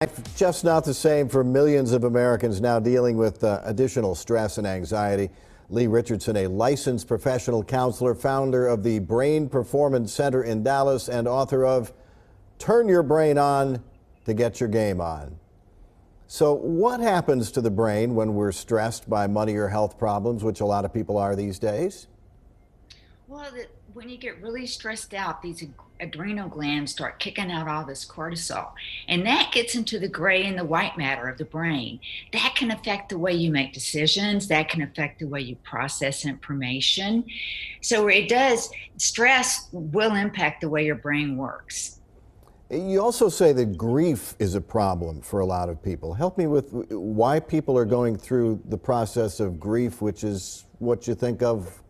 Life just not the same for millions of Americans now dealing with additional stress and anxiety. Leigh Richardson, a licensed professional counselor, founder of the Brain Performance Center in Dallas, and author of Turn Your Brain On to Get Your Game On. So what happens to the brain when we're stressed by money or health problems, which a lot of people are these days? Well, when you get really stressed out, these adrenal glands start kicking out all this cortisol, and that gets into the gray and the white matter of the brain. That can affect the way you make decisions. That can affect the way you process information. So it does, stress will impact the way your brain works. You also say that grief is a problem for a lot of people. Help me with why people are going through the process of grief, which is what you think of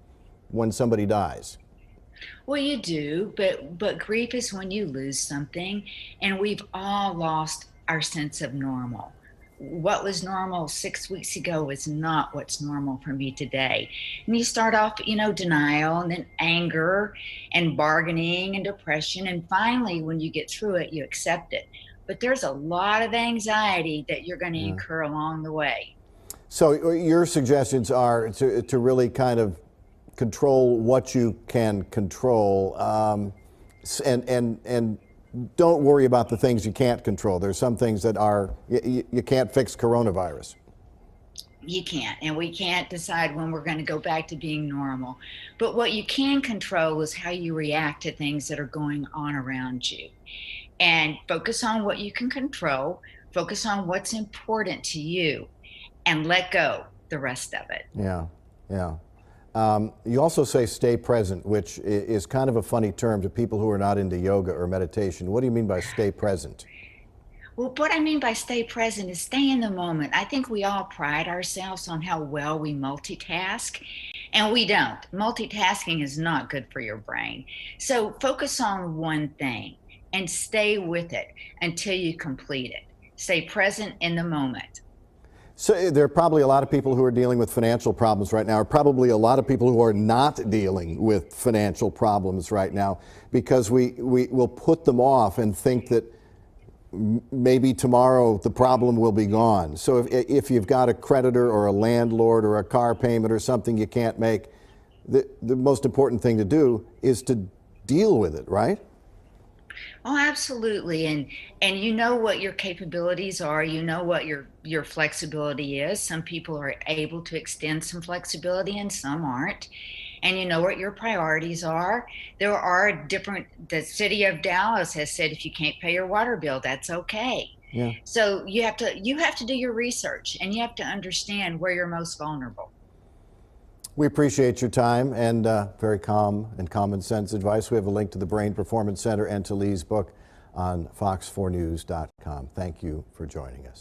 when somebody dies. Well, you do, but grief is when you lose something, and we've all lost our sense of normal. What was normal 6 weeks ago is not what's normal for me today. And you start off, denial, and then anger and bargaining and depression. And finally, when you get through it, you accept it. But there's a lot of anxiety that you're going to Yeah. incur along the way. So your suggestions are to really kind of control what you can control, and don't worry about the things you can't control. There's some things that are you can't fix coronavirus. You can't, and we can't decide when we're going to go back to being normal. But what you can control is how you react to things that are going on around you. And focus on what you can control, focus on what's important to you, and let go the rest of it. Yeah, yeah. You also say stay present, which is kind of a funny term to people who are not into yoga or meditation. What do you mean by stay present? Well, what I mean by stay present is stay in the moment. I think we all pride ourselves on how well we multitask, and we don't. Multitasking is not good for your brain. So focus on one thing and stay with it until you complete it. Stay present in the moment. So there are probably a lot of people who are dealing with financial problems right now, or probably a lot of people who are not dealing with financial problems right now, because we will put them off and think that maybe tomorrow the problem will be gone. So if you've got a creditor or a landlord or a car payment or something you can't make, the most important thing to do is to deal with it, right? Oh, absolutely. And you know what your capabilities are, you know what your flexibility is. Some people are able to extend some flexibility and some aren't. And you know what your priorities are. There are different, the city of Dallas has said if you can't pay your water bill, that's okay. Yeah. So you have to do your research, and you have to understand where you're most vulnerable. We appreciate your time and very calm and common sense advice. We have a link to the Brain Performance Center and to Leigh's book on fox4news.com. Thank you for joining us.